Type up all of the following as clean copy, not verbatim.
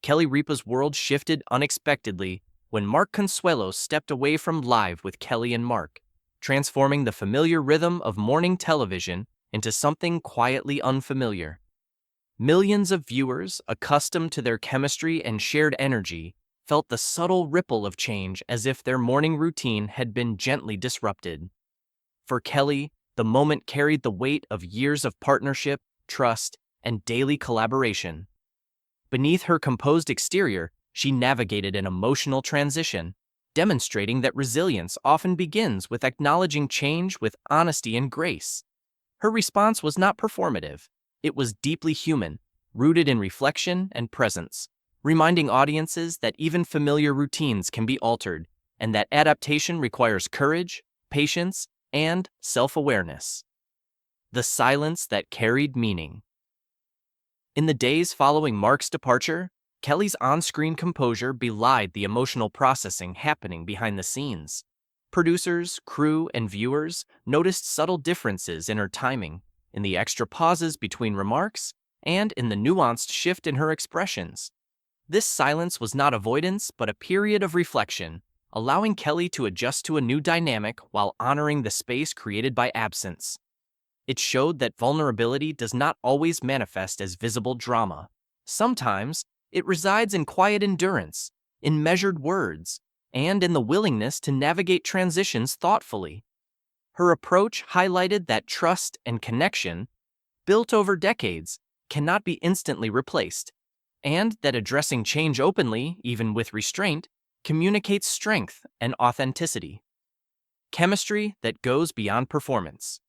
Ripa's world shifted unexpectedly when Mark Consuelo stepped away from Live with Kelly and Mark, transforming the familiar rhythm of morning television into something quietly unfamiliar. Millions of viewers, accustomed to their chemistry and shared energy, felt the subtle ripple of change as if their morning routine had been gently disrupted. For Kelly, the moment carried the weight of years of partnership, trust, and daily collaboration. Beneath her composed exterior, she navigated an emotional transition, demonstrating that resilience often begins with acknowledging change with honesty and grace. Her response was not performative. It was deeply human, rooted in reflection and presence, reminding audiences that even familiar routines can be altered, and that adaptation requires courage, patience, and self-awareness. The silence that carried meaning. In the days following Mark's departure, Kelly's on-screen composure belied the emotional processing happening behind the scenes. Producers, crew, and viewers noticed subtle differences in her timing, in the extra pauses between remarks, and in the nuanced shift in her expressions. This silence was not avoidance, but a period of reflection, allowing Kelly to adjust to a new dynamic while honoring the space created by absence. It showed that vulnerability does not always manifest as visible drama. Sometimes, it resides in quiet endurance, in measured words, and in the willingness to navigate transitions thoughtfully. Her approach highlighted that trust and connection, built over decades, cannot be instantly replaced, and that addressing change openly, even with restraint, communicates strength and authenticity. Chemistry that goes beyond performance.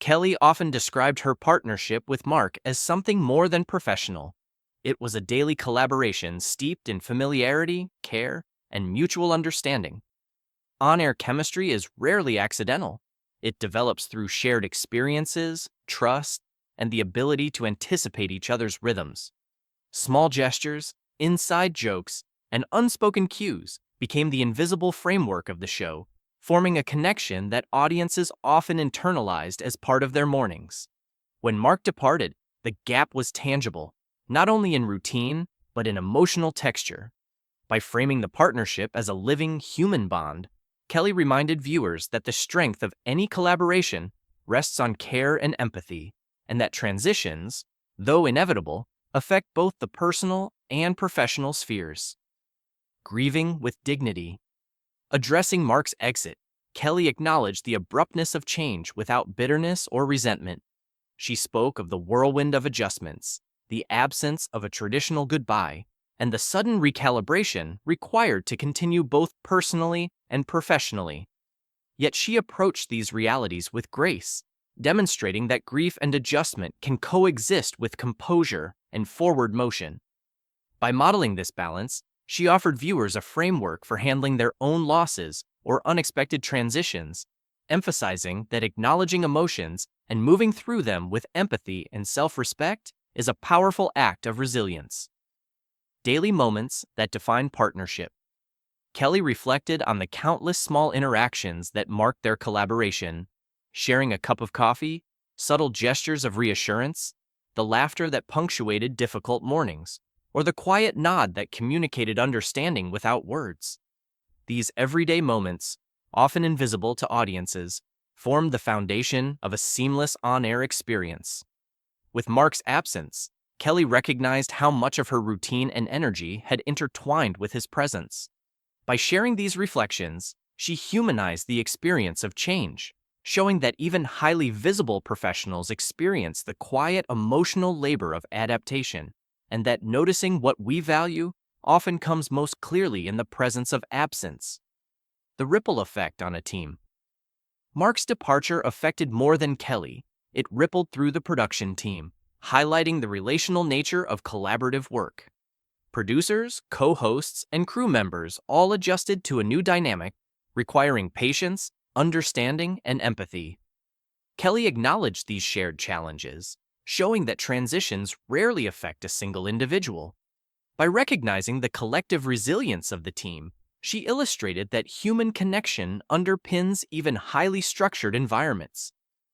Kelly often described her partnership with Mark as something more than professional. It was a daily collaboration steeped in familiarity, care, and mutual understanding. On-air chemistry is rarely accidental. It develops through shared experiences, trust, and the ability to anticipate each other's rhythms. Small gestures, inside jokes, and unspoken cues became the invisible framework of the show, forming a connection that audiences often internalized as part of their mornings. When Mark departed, the gap was tangible, not only in routine, but in emotional texture. By framing the partnership as a living human bond, Kelly reminded viewers that the strength of any collaboration rests on care and empathy, and that transitions, though inevitable, affect both the personal and professional spheres. Grieving with dignity. Addressing Mark's exit, Kelly acknowledged the abruptness of change without bitterness or resentment. She spoke of the whirlwind of adjustments, the absence of a traditional goodbye, and the sudden recalibration required to continue both personally and professionally. Yet she approached these realities with grace, demonstrating that grief and adjustment can coexist with composure and forward motion. By modeling this balance, she offered viewers a framework for handling their own losses or unexpected transitions, emphasizing that acknowledging emotions and moving through them with empathy and self-respect is a powerful act of resilience. Daily moments that define partnership. Kelly reflected on the countless small interactions that marked their collaboration, sharing a cup of coffee, subtle gestures of reassurance, the laughter that punctuated difficult mornings, or the quiet nod that communicated understanding without words. These everyday moments, often invisible to audiences, formed the foundation of a seamless on-air experience. With Mark's absence, Kelly recognized how much of her routine and energy had intertwined with his presence. By sharing these reflections, she humanized the experience of change, showing that even highly visible professionals experience the quiet emotional labor of adaptation, and that noticing what we value often comes most clearly in the presence of absence. The ripple effect on a team. Mark's departure affected more than Kelly. It rippled through the production team, highlighting the relational nature of collaborative work. Producers, co-hosts, and crew members all adjusted to a new dynamic, requiring patience, understanding, and empathy. Kelly acknowledged these shared challenges, showing that transitions rarely affect a single individual. By recognizing the collective resilience of the team, she illustrated that human connection underpins even highly structured environments,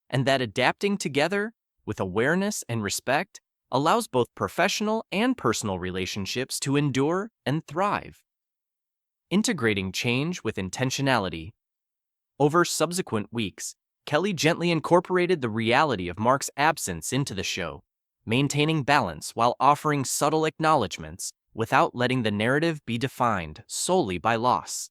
and that adapting together, with awareness and respect, allows both professional and personal relationships to endure and thrive. Integrating change with intentionality. Over subsequent weeks, Kelly gently incorporated the reality of Mark's absence into the show, maintaining balance while offering subtle acknowledgments without letting the narrative be defined solely by loss.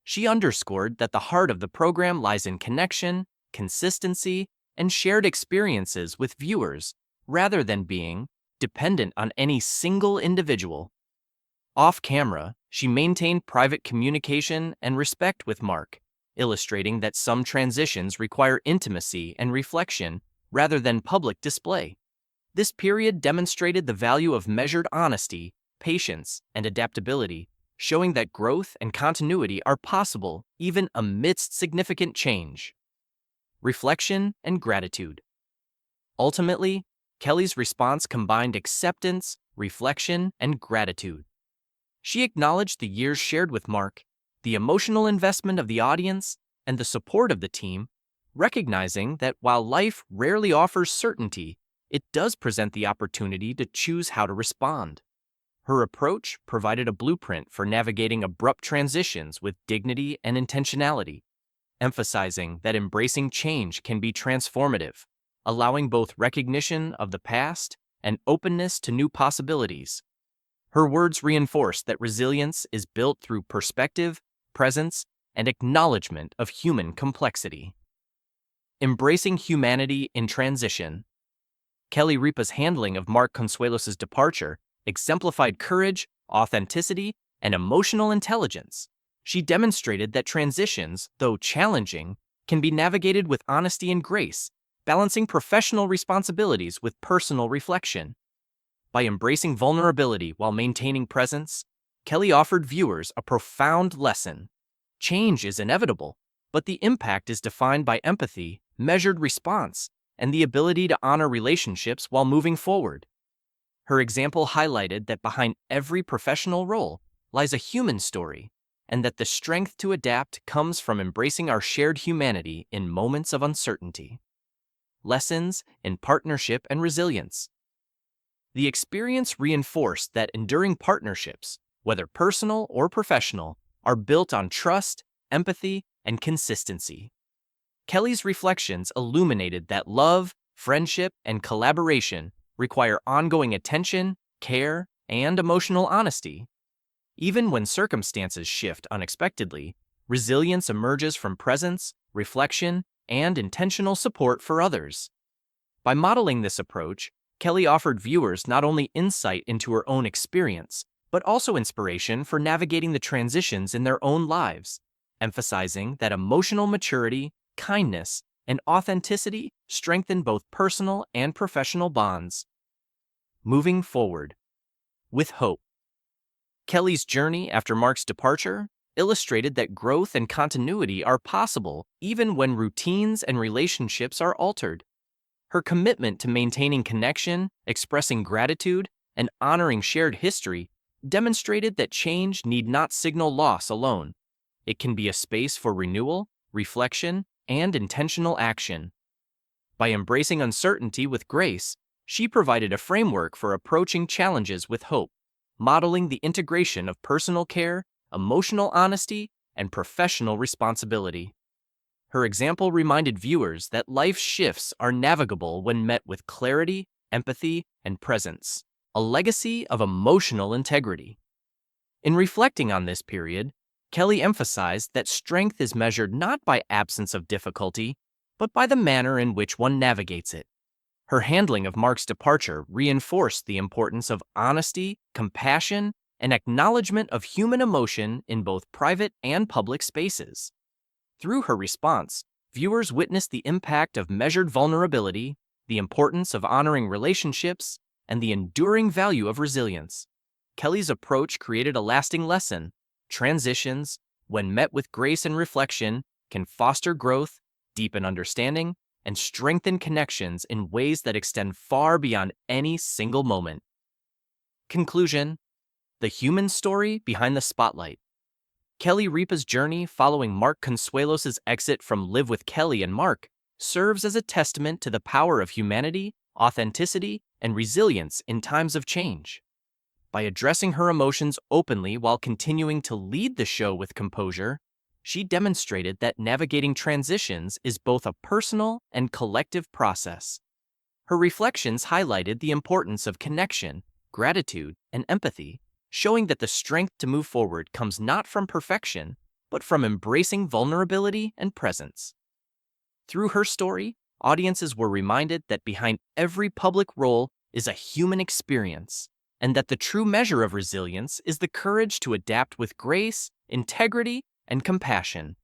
She underscored that the heart of the program lies in connection, consistency, and shared experiences with viewers, rather than being dependent on any single individual. Off camera, she maintained private communication and respect with Mark, illustrating that some transitions require intimacy and reflection rather than public display. This period demonstrated the value of measured honesty, patience, and adaptability, showing that growth and continuity are possible even amidst significant change. Reflection and gratitude. Ultimately, Kelly's response combined acceptance, reflection, and gratitude. She acknowledged the years shared with Mark, the emotional investment of the audience, and the support of the team, recognizing that while life rarely offers certainty, it does present the opportunity to choose how to respond. Her approach provided a blueprint for navigating abrupt transitions with dignity and intentionality, emphasizing that embracing change can be transformative, allowing both recognition of the past and openness to new possibilities. Her words reinforced that resilience is built through perspective, presence, and acknowledgement of human complexity. Embracing humanity in transition. Kelly Ripa's handling of Mark Consuelos's departure exemplified courage, authenticity, and emotional intelligence. She demonstrated that transitions, though challenging, can be navigated with honesty and grace, balancing professional responsibilities with personal reflection. By embracing vulnerability while maintaining presence, Kelly offered viewers a profound lesson. Change is inevitable, but the impact is defined by empathy, measured response, and the ability to honor relationships while moving forward. Her example highlighted that behind every professional role lies a human story, and that the strength to adapt comes from embracing our shared humanity in moments of uncertainty. Lessons in partnership and resilience. The experience reinforced that enduring partnerships, whether personal or professional, are built on trust, empathy, and consistency. Kelly's reflections illuminated that love, friendship, and collaboration require ongoing attention, care, and emotional honesty. Even when circumstances shift unexpectedly, resilience emerges from presence, reflection, and intentional support for others. By modeling this approach, Kelly offered viewers not only insight into her own experience, but also inspiration for navigating the transitions in their own lives, emphasizing that emotional maturity, kindness, and authenticity strengthen both personal and professional bonds. Moving forward. With hope. Kelly's journey after Mark's departure illustrated that growth and continuity are possible even when routines and relationships are altered. Her commitment to maintaining connection, expressing gratitude, and honoring shared history demonstrated that change need not signal loss alone. It can be a space for renewal, reflection, and intentional action. By embracing uncertainty with grace, she provided a framework for approaching challenges with hope, modeling the integration of personal care, emotional honesty, and professional responsibility. Her example reminded viewers that life's shifts are navigable when met with clarity, empathy, and presence, a legacy of emotional integrity. In reflecting on this period, Kelly emphasized that strength is measured not by absence of difficulty, but by the manner in which one navigates it. Her handling of Mark's departure reinforced the importance of honesty, compassion, and acknowledgement of human emotion in both private and public spaces. Through her response, viewers witnessed the impact of measured vulnerability, the importance of honoring relationships, and the enduring value of resilience. Kelly's approach created a lasting lesson. Transitions, when met with grace and reflection, can foster growth, deepen understanding, and strengthen connections in ways that extend far beyond any single moment. Conclusion: the human story behind the spotlight. Kelly Ripa's journey following Mark Consuelos's exit from Live with Kelly and Mark serves as a testament to the power of humanity, authenticity, and resilience in times of change. By addressing her emotions openly while continuing to lead the show with composure, she demonstrated that navigating transitions is both a personal and collective process. Her reflections highlighted the importance of connection, gratitude, and empathy, showing that the strength to move forward comes not from perfection, but from embracing vulnerability and presence. Through her story, audiences were reminded that behind every public role is a human experience, and that the true measure of resilience is the courage to adapt with grace, integrity, and compassion.